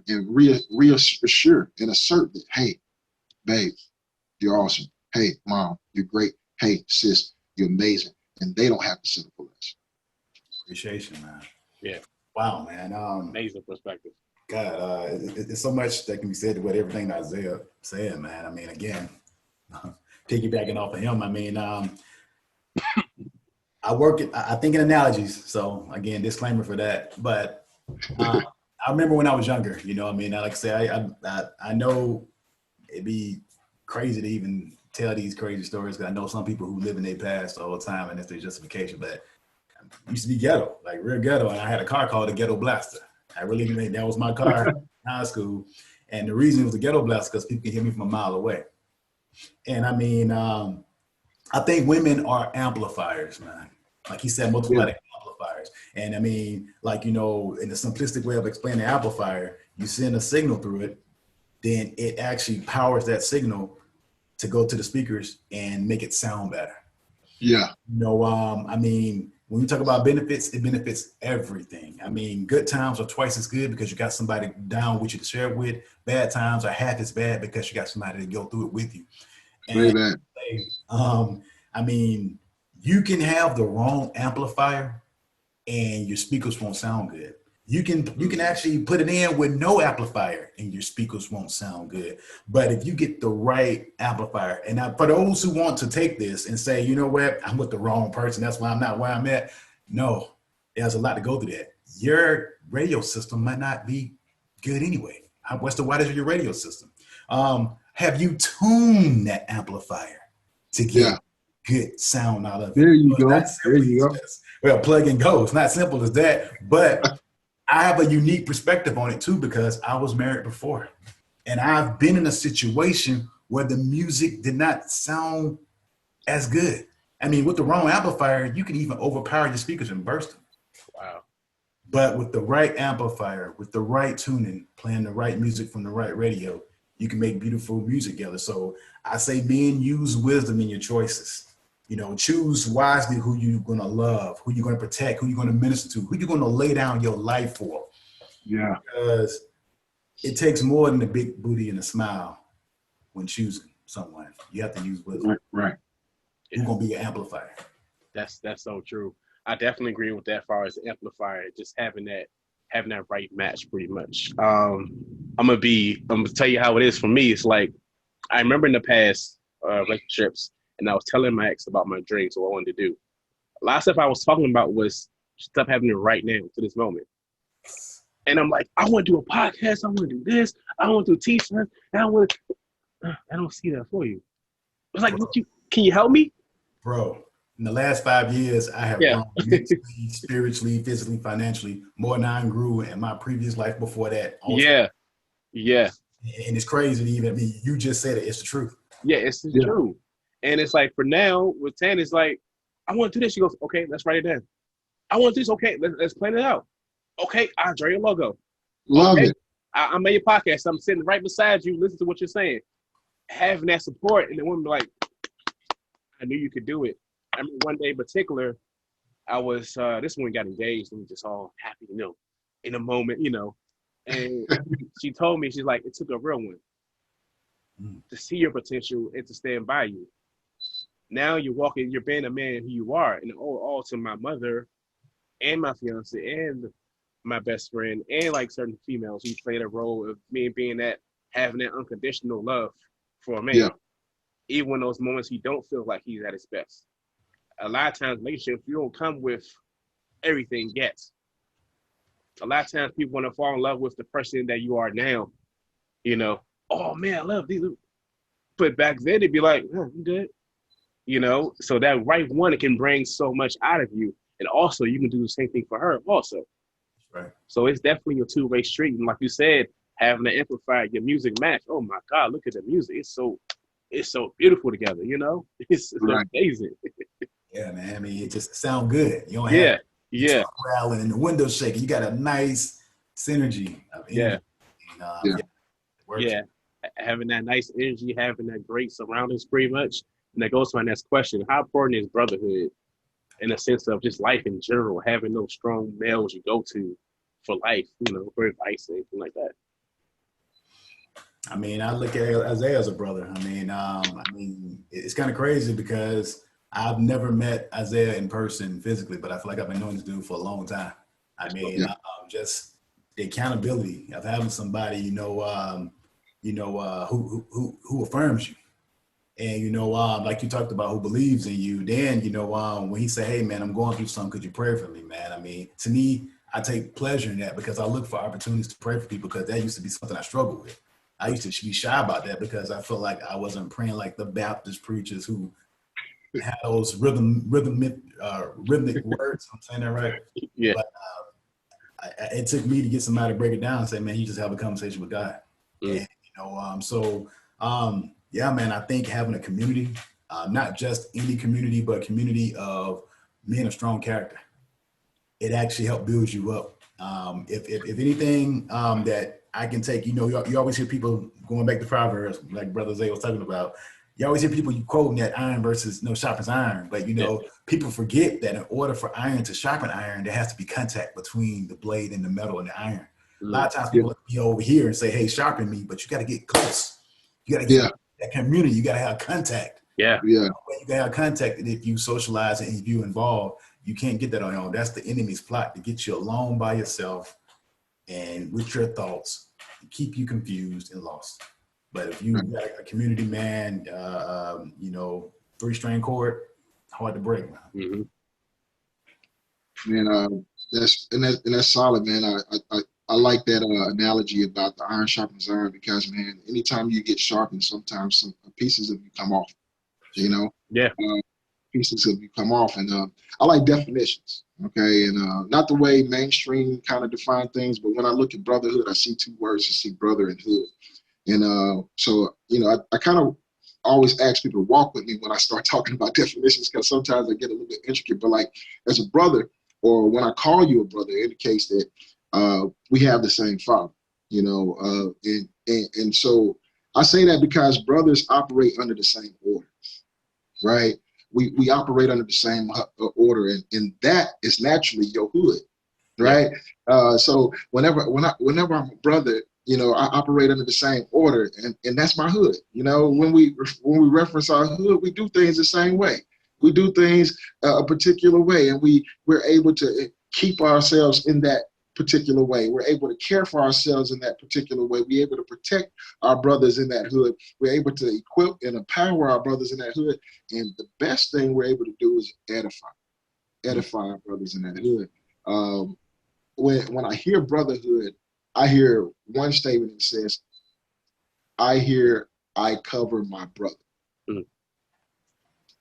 and reassure and assert that, hey, babe, you're awesome. Hey, mom, you're great. Hey, sis, you're amazing. And they don't have to settle for less. Appreciation, man. Yeah. Wow, man. Amazing perspective. God, it's so much that can be said to what everything that Isaiah said, man. I mean, again, piggybacking off of him, I mean, I think in analogies. So again, disclaimer for that. But I remember when I was younger, you know, I mean, like I say, I know it'd be crazy to even tell these crazy stories because I know some people who live in their past all the time and it's their justification. But I used to be ghetto, like real ghetto, and I had a car called the Ghetto Blaster. That was my car in high school, and the reason it was the Ghetto Blaster because people can hear me from a mile away. And I mean, I think women are amplifiers, man. Like he said, multiplied amplifiers. And I mean, like, you know, in the simplistic way of explaining the amplifier, you send a signal through it, then it actually powers that signal to go to the speakers and make it sound better. Yeah. You know, I mean, when we talk about benefits, it benefits everything. I mean, good times are twice as good because you got somebody down with you to share it with. Bad times are half as bad because you got somebody to go through it with you. And I mean, you can have the wrong amplifier and your speakers won't sound good. You can actually put it in with no amplifier and your speakers won't sound good. But if you get the right amplifier, and now for those who want to take this and say, you know what, I'm with the wrong person, that's why I'm not where I'm at. No, there's a lot to go through that. Your radio system might not be good anyway. What's the wattage of your radio system? Have you tuned that amplifier to get good sound out of it? There you go. There you go. Well, plug and go. It's not simple as that, but I have a unique perspective on it too because I was married before, and I've been in a situation where the music did not sound as good. I mean, with the wrong amplifier, you can even overpower your speakers and burst them. Wow. But with the right amplifier, with the right tuning, playing the right music from the right radio, you can make beautiful music together. So I say, men, use wisdom in your choices. You know, choose wisely who you're going to love, who you're going to protect, who you're going to minister to, who you're going to lay down your life for. Yeah. Because it takes more than a big booty and a smile when choosing someone. You have to use wisdom. Right. Who's going to be your amplifier? That's so true. I definitely agree with that. As far as the amplifier, just having that right match, pretty much. I'm gonna tell you how it is for me. It's like I remember in the past relationships, and I was telling my ex about my dreams, what I wanted to do. A lot of stuff I was talking about was stuff happening right now to this moment. And I'm like, I want to do a podcast. I want to do this. I want to do t-shirts. I don't see that for you. It's like, can you help me? Bro, in the last 5 years, I have grown mentally, spiritually, physically, financially, more than I grew in my previous life before that. Also. Yeah. And it's crazy to even be, you just said it, it's the truth. Yeah, it's the truth. And it's like, for now, with Tan, it's like, I want to do this. She goes, okay, let's write it down. I want to do this. Okay, let's plan it out. Okay, I'll draw your logo. Love it. I made a podcast. I'm sitting right beside you, listen to what you're saying. Having that support, and the woman be like, I knew you could do it. I remember one day in particular, I was, this one got engaged, and we just all happy, in a moment, And she told me, she's like, it took a real one to see your potential and to stand by you. Now you're being a man who you are, and all to my mother and my fiance and my best friend and like certain females who played a role of me being having that unconditional love for a man, even in those moments he don't feel like he's at his best. A lot of times, relationships, you don't come with everything yet. A lot of times, people want to fall in love with the person that you are now. Oh man, I love these. But back then, it'd be like, oh, I'm good. So that right one, it can bring so much out of you. And also, you can do the same thing for her also. Right. So it's definitely a two-way street. And like you said, having to amplify your music match. Oh my God, look at the music. It's so beautiful together, It's amazing. Yeah, man. I mean, it just sounds good. You don't have growling and the window shaking. You got a nice synergy of energy. Having that nice energy, having that great surroundings, pretty much. And that goes to my next question: how important is brotherhood, in a sense of just life in general? Having those strong males you go to for life, for advice and anything like that. I mean, I look at Isaiah as a brother. I mean, it's kind of crazy because I've never met Isaiah in person physically, but I feel like I've been knowing this dude for a long time. I mean, just the accountability of having somebody, who affirms you, and like you talked about, who believes in you. Then when he said, "Hey, man, I'm going through something. Could you pray for me, man?" I mean, to me, I take pleasure in that because I look for opportunities to pray for people because that used to be something I struggled with. I used to be shy about that because I felt like I wasn't praying like the Baptist preachers who had those rhythmic words. I'm saying that right? Yeah. But it took me to get somebody to break it down and say, man, you just have a conversation with God. And, yeah, man, I think having a community, not just any community, but a community of men of strong character, it actually helped build you up. If anything that I can take, you always hear people going back to Proverbs, like Brother Zay was talking about. You always hear people quoting that iron versus sharpens iron. But, people forget that in order for iron to sharpen iron, there has to be contact between the blade and the metal and the iron. A lot of times people look at me over here and say, hey, sharpen me, but you got to get close. You got to get that community. You got to have contact. Yeah. You got to have contact. And if you socialize and if you involve, you can't get that on your own. That's the enemy's plot, to get you alone by yourself and with your thoughts, and keep you confused and lost. But if you got a community man, 3-string cord, hard to break, man. Man, that's solid, man. I like that analogy about the iron sharpens iron because, man, anytime you get sharpened, sometimes some pieces of you come off. Pieces of you come off, and I like definitions. Okay, and not the way mainstream kind of define things, but when I look at brotherhood, I see two words. I see brother and hood. And so, I kind of always ask people to walk with me when I start talking about definitions because sometimes I get a little bit intricate. But like as a brother, or when I call you a brother, it indicates that we have the same father, and so I say that because brothers operate under the same order, right? We operate under the same order, and that is naturally your hood, right? So whenever I'm a brother, I operate under the same order, and that's my hood. When we reference our hood, we do things the same way. We do things a particular way, and we're able to keep ourselves in that particular way. We're able to care for ourselves in that particular way. We're able to protect our brothers in that hood. We're able to equip and empower our brothers in that hood. And the best thing we're able to do is edify our brothers in that hood. When I hear brotherhood, I hear one statement that says, I cover my brother. Mm.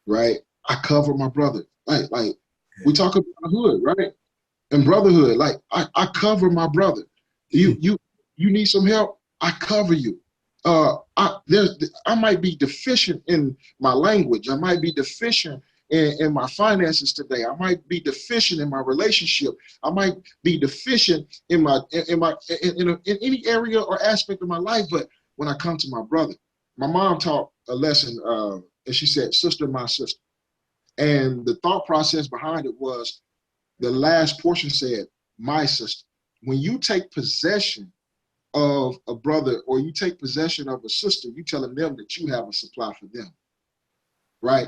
Right? I cover my brother. Like we talk about hood, right? And brotherhood, like I cover my brother. You need some help, I cover you. I might be deficient in my language. I might be deficient in my finances today. I might be deficient in my relationship. I might be deficient in any area or aspect of my life. But when I come to my brother, my mom taught a lesson, and she said, "Sister, my sister." And the thought process behind it was, the last portion said, "My sister." When you take possession of a brother or you take possession of a sister, you telling them that you have a supply for them, right?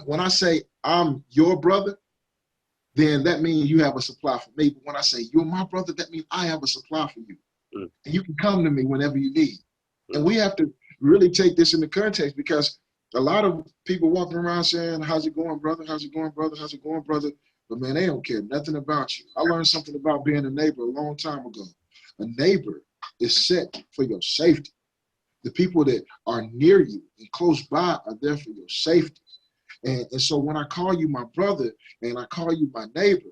When I say I'm your brother, then that means you have a supply for me. But when I say you're my brother, that means I have a supply for you. Mm. And you can come to me whenever you need. Mm. And we have to really take this into context, because a lot of people walking around saying, "How's it going, brother? How's it going, brother? How's it going, brother?" But man, they don't care nothing about you. I learned something about being a neighbor a long time ago. A neighbor is set for your safety. The people that are near you and close by are there for your safety. And so when I call you my brother and I call you my neighbor,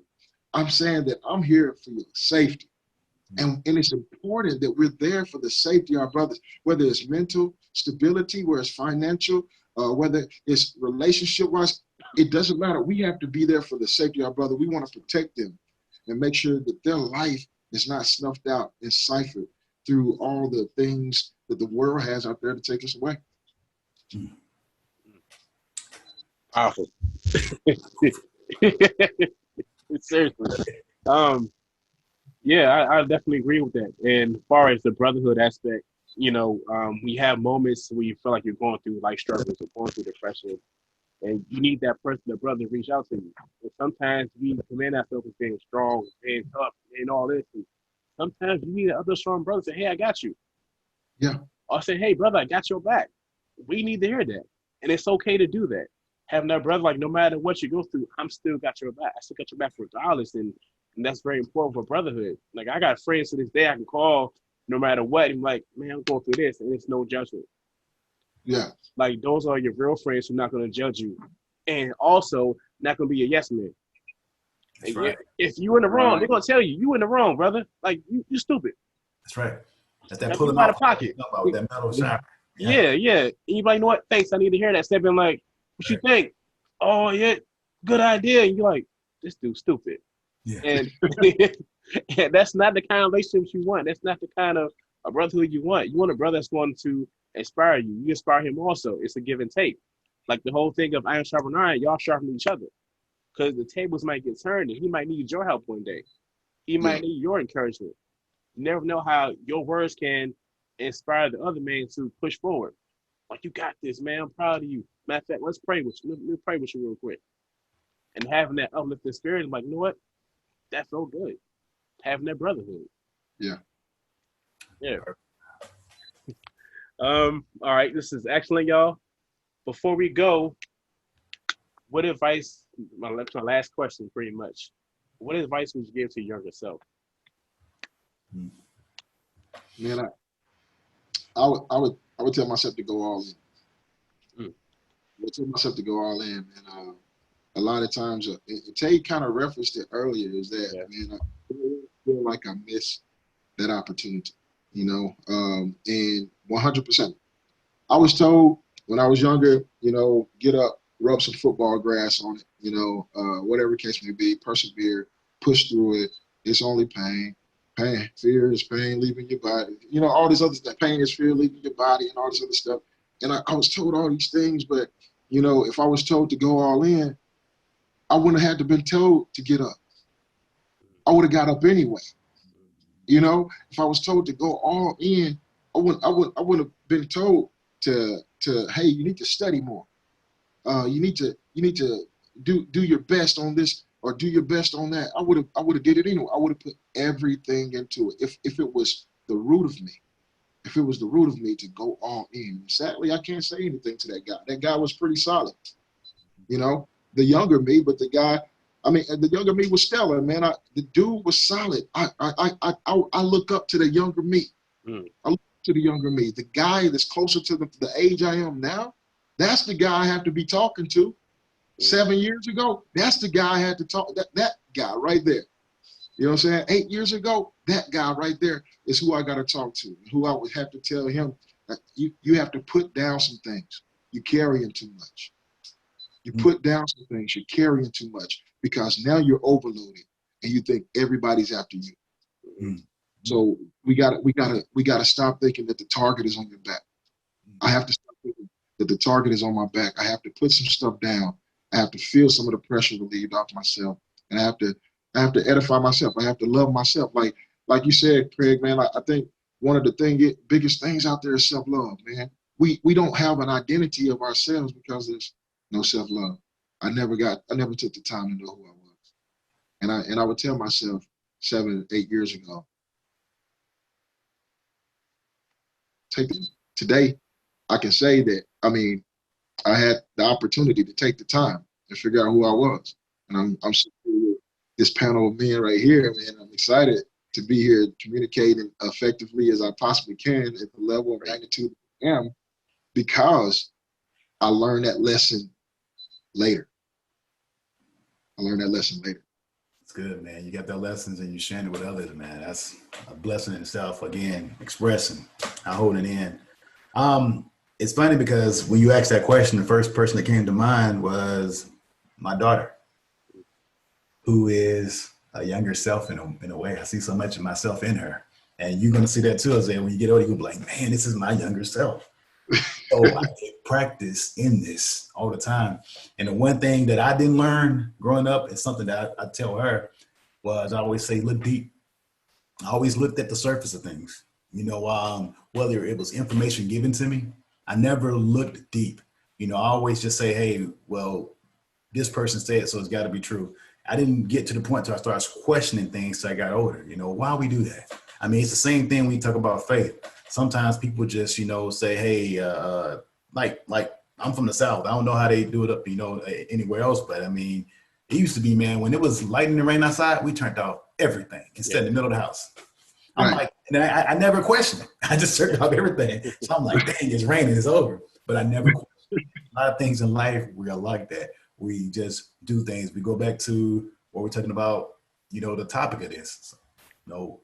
I'm saying that I'm here for your safety. And it's important that we're there for the safety of our brothers, whether it's mental stability, whether it's financial, whether it's relationship-wise. It doesn't matter. We have to be there for the safety of our brother. We want to protect them and make sure that their life is not snuffed out and ciphered through all the things that the world has out there to take us away. Powerful. Seriously. Yeah, I definitely agree with that. And as far as the brotherhood aspect, we have moments where you feel like you're going through life struggles or going through depression, and you need that person, the brother, to reach out to you. And sometimes we command ourselves as being strong, being tough, and all this. And sometimes you need another strong brother to say, "Hey, I got you." Yeah. Or say, "Hey, brother, I got your back." We need to hear that. And it's okay to do that. Having that brother, like, no matter what you go through, I'm still got your back. I still got your back regardless. And that's very important for brotherhood. Like, I got friends to this day I can call no matter what. And I'm like, "Man, I'm going through this." And it's no judgment. Yeah. Like, those are your real friends who are not going to judge you. And also, not going to be a yes man. That's right. If you in the wrong, they're going to tell you, "You in the wrong, brother. Like, you stupid." That's right. That's that Like, pulling out off of pocket. with that metal shot. Yeah. Anybody know what? Thanks. I need to hear that. Step in, like, "What you think?" "Oh, yeah, good idea." And you're like, "This dude's stupid." Yeah. And, and that's not the kind of relationships you want. That's not the kind of a brotherhood you want. You want a brother that's going to inspire you. You inspire him also. It's a give and take. Like the whole thing of iron sharpen iron, y'all sharpen each other. Because the tables might get turned and he might need your help one day. He might need your encouragement. You never know how your words can inspire the other man to push forward. Like, "You got this, man. I'm proud of you." Matter of fact, let's pray with you. Let me pray with you real quick. And having that uplifting spirit, I'm like, you know what? That felt good. Having that brotherhood. Yeah. All right, this is excellent, y'all. Before we go, what advice? My last question, pretty much. What advice would you give to your younger self? Man, I would tell myself to go all in. I would tell myself to go all in, and a lot of times, Tay kind of referenced it earlier, is that, man, I feel like I missed that opportunity, and 100%. I was told when I was younger, get up, rub some football grass on it, whatever case may be, persevere, push through it. It's only pain. Fear is pain leaving your body. All this other stuff. Pain is fear leaving your body and all this other stuff. And I was told all these things, but, if I was told to go all in, I wouldn't have had to been told to get up. I would have got up anyway. If I was told to go all in, I wouldn't have been told to, hey, you need to study more. you need to do your best on this or do your best on that. I would have did it anyway. I would have put everything into it if it was the root of me. If it was the root of me to go all in. Sadly, I can't say anything to that guy. That guy was pretty solid. You know, the younger me, but the guy, I mean, the younger me was stellar, man. The dude was solid. I look up to the younger me. I look up to the younger me. The guy that's closer to the age I am now, that's the guy I have to be talking to. 7 years ago, that's the guy I had to talk. That guy right there. You know what I'm saying? 8 years ago, that guy right there is who I got to talk to. Who I would have to tell him that you have to put down some things. You're carrying too much. You put down some things. You're carrying too much because now you're overloaded and you think everybody's after you. Mm-hmm. So we gotta stop thinking that the target is on your back. I have to stop thinking that the target is on my back. I have to put some stuff down. I have to feel some of the pressure relieved off myself, and I have to edify myself. I have to love myself. Like you said, Craig, man. I think one of the biggest things out there is self-love, man. We don't have an identity of ourselves because there's no self-love. I never took the time to know who I was, and I would tell myself 7, 8 years ago, today. I can say that. I mean, I had the opportunity to take the time to figure out who I was. And I'm sitting with this panel of men right here, man. I'm excited to be here communicating effectively as I possibly can at the level of magnitude I am because I learned that lesson later. It's good, man. You got the lessons and you sharing it with others, man. That's a blessing in itself. Again, expressing, not holding in. It's funny because when you asked that question, the first person that came to mind was my daughter, who is a younger self in a way. I see so much of myself in her. And you're going to see that too, Isaiah. When you get older, you'll be like, man, this is my younger self. So I take practice in this all the time. And the one thing that I didn't learn growing up is something that I tell her was I always say, look deep. I always looked at the surface of things. You know, whether it was information given to me, I never looked deep. You know, I always just say, hey, well, this person said, so it's got to be true. I didn't get to the point till I started questioning things till I got older. You know, why we do that? I mean, it's the same thing when you talk about faith. Sometimes people just, you know, say, hey, like I'm from the South. I don't know how they do it up, you know, anywhere else. But I mean, it used to be, man, when it was lightning and rain outside, we turned off everything and stayed in the middle of the house. I'm like, and I never questioned it. I just turned off everything. So I'm like, dang, it's raining, it's over. But I never questioned. A lot of things in life, we are like that. We just do things. We go back to what we're talking about, you know, the topic of this. So, you know,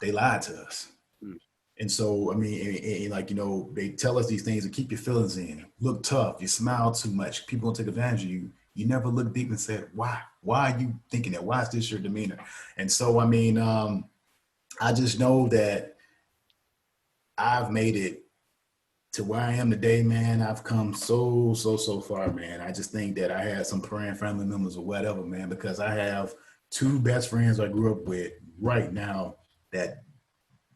they lied to us. And so, I mean, like, you know, they tell us these things to keep your feelings in. Look tough. You smile too much. People gonna take advantage of you. You never look deep and said, why? Why are you thinking that? Why is this your demeanor? And so, I mean, I just know that I've made it to where I am today, man. I've come so far, man. I just think that I had some praying family members or whatever, man, because I have 2 best friends I grew up with right now that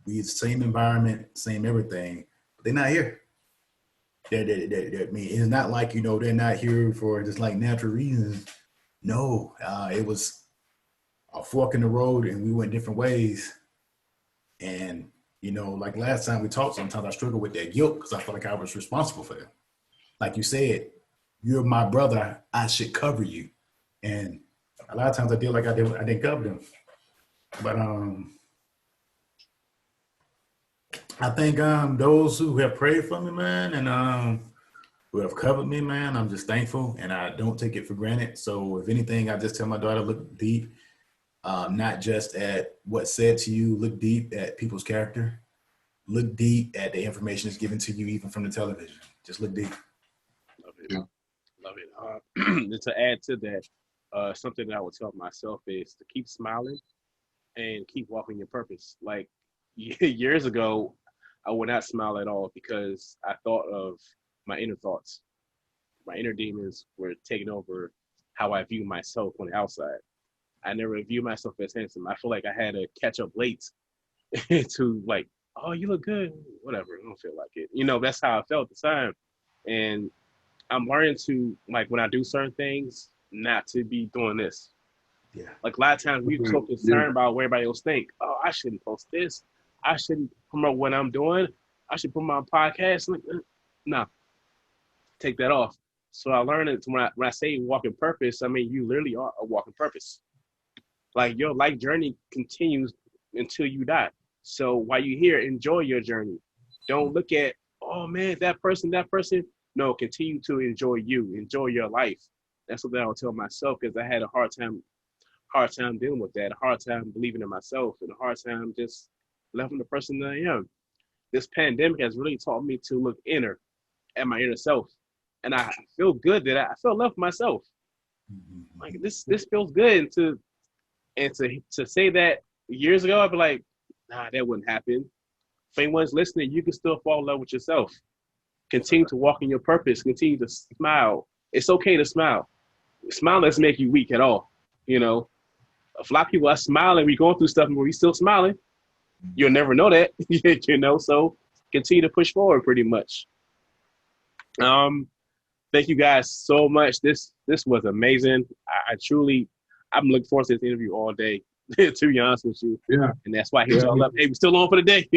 we the same environment, same everything, but they're not here. I mean, it's not like, you know, they're not here for just like natural reasons. No, it was a fork in the road and we went different ways. And, you know, like last time we talked, sometimes I struggle with that guilt because I felt like I was responsible for them. Like you said, you're my brother, I should cover you. And a lot of times I feel like I didn't cover them. But I think those who have prayed for me, man, and who have covered me, man, I'm just thankful and I don't take it for granted. So if anything, I just tell my daughter, look deep, not just at what's said to you, look deep at people's character, look deep at the information that's given to you, even from the television. Just look deep. Love it. Yeah. Love it. And to add to that, something that I would tell myself is to keep smiling and keep walking your purpose. Like years ago, I would not smile at all because I thought of my inner thoughts. My inner demons were taking over how I view myself on the outside. I never view myself as handsome. I feel like I had to catch up late to like, oh, you look good. Whatever. I don't feel like it. You know, that's how I felt at the time. And I'm learning to, like, when I do certain things, not to be doing this. Yeah. Like, a lot of times we so Yeah. concerned about what everybody else think. Oh, I shouldn't post this. I shouldn't promote what I'm doing. I should put my podcast. Like, no, take that off. So I learned it when I say walking purpose, I mean you literally are a walking purpose. Like your life journey continues until you die. So while you're here, enjoy your journey. Don't look at, oh man, that person, that person. No, continue to enjoy you, enjoy your life. That's what I would tell myself because I had a hard time dealing with that, a hard time believing in myself, and a hard time just loving the person that I am. This pandemic has really taught me to look inner at my inner self. And I feel good that I feel love for myself. Like this feels good. And to say that years ago, I'd be like, nah, that wouldn't happen. If anyone's listening, you can still fall in love with yourself. Continue to walk in your purpose. Continue to smile. It's okay to smile. Smile doesn't make you weak at all. You know, a lot of people are smiling. We're going through stuff and we're still smiling. You'll never know that. You know, so continue to push forward pretty much. Thank you guys so much. This was amazing. I'm looking forward to this interview all day, to be honest with you. Yeah. And that's why I hit y'all up. Hey, we still on for the day.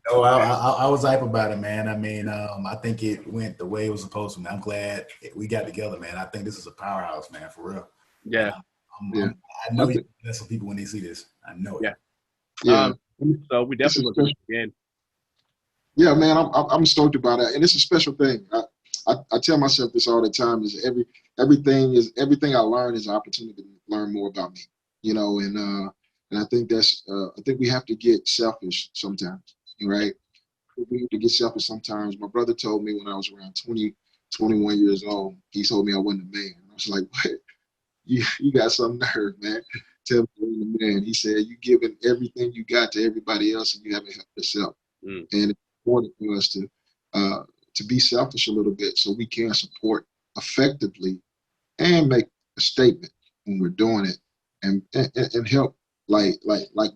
No, I was hype about it, man. I mean, I think it went the way it was supposed to. Man. I'm glad we got together, man. I think this is a powerhouse, man, for real. Yeah. I know you that's for people when they see this. I know it. Yeah. Yeah. So we definitely will do it again. Yeah, man, I'm stoked about it, and it's a special thing. I tell myself this all the time: is everything I learn is an opportunity to learn more about me, you know. And I think I think we have to get selfish sometimes, right? We have to get selfish sometimes. My brother told me when I was around 20, 21 years old, he told me I wasn't a man. I was like, what? You got some nerve, man. Tell me I wasn't a man. He said, you giving everything you got to everybody else, and you haven't helped yourself. And it's important for us to be selfish a little bit so we can support effectively and make a statement when we're doing it and help like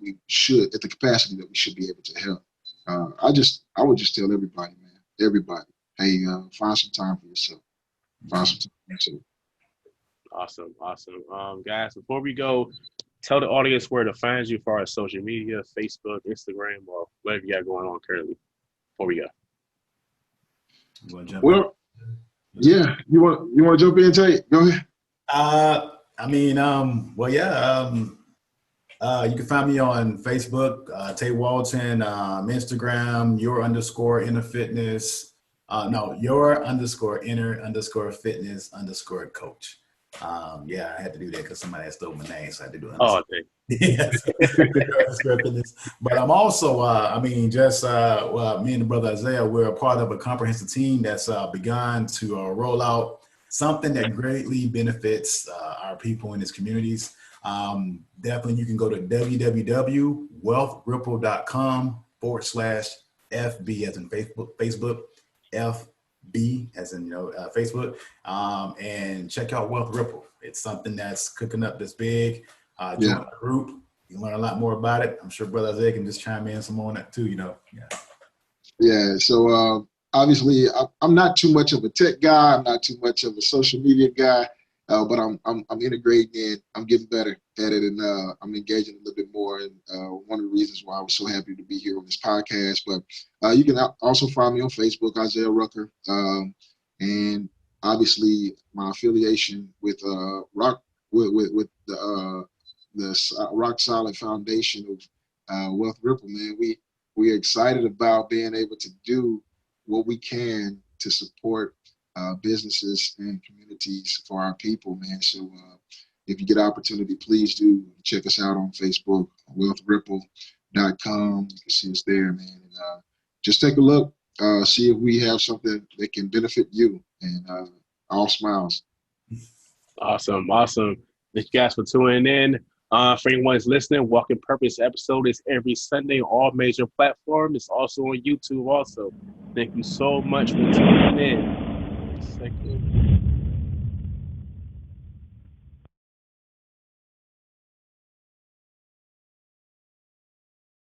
we should at the capacity that we should be able to help. I would just tell everybody, man, everybody, hey, find some time for yourself. Find some time for yourself. Awesome. Guys, before we go, tell the audience where to find you for our social media, Facebook, Instagram, or whatever you got going on currently. Before we go. Well, yeah, you want to jump in, Tate? Go ahead. I mean, well, yeah. You can find me on Facebook, Tate Walton, Instagram, your_inner_fitness. your_inner_fitness_coach. Yeah, I had to do that because somebody had stole my name, so I had to do it. Oh, thank you. But I'm also, me and the brother Isaiah, we're a part of a comprehensive team that's begun to roll out something that greatly benefits our people in these communities. Definitely, you can go to www.wealthripple.com/FB as in Facebook, FB as in Facebook, and check out Wealth Ripple. It's something that's cooking up this big. Join the group. You learn a lot more about it. I'm sure Brother Isaiah can just chime in some more on that too. Yeah. So obviously, I'm not too much of a tech guy. I'm not too much of a social media guy. But I'm integrating in. I'm getting better at it, and I'm engaging a little bit more. And one of the reasons why I was so happy to be here on this podcast. But you can also find me on Facebook, Isaiah Rucker, and obviously my affiliation with the Rock Solid Foundation of Wealth Ripple. Man, we're excited about being able to do what we can to support businesses and communities for our people, man. So if you get an opportunity, please do check us out on Facebook, wealthripple.com. You can see us there, man. And just take a look, see if we have something that can benefit you, and all smiles. Awesome. Thank you guys for tuning in. For anyone who's listening, Walking Purpose episode is every Sunday on all major platforms. It's also on YouTube also. Thank you so much for tuning in. Second.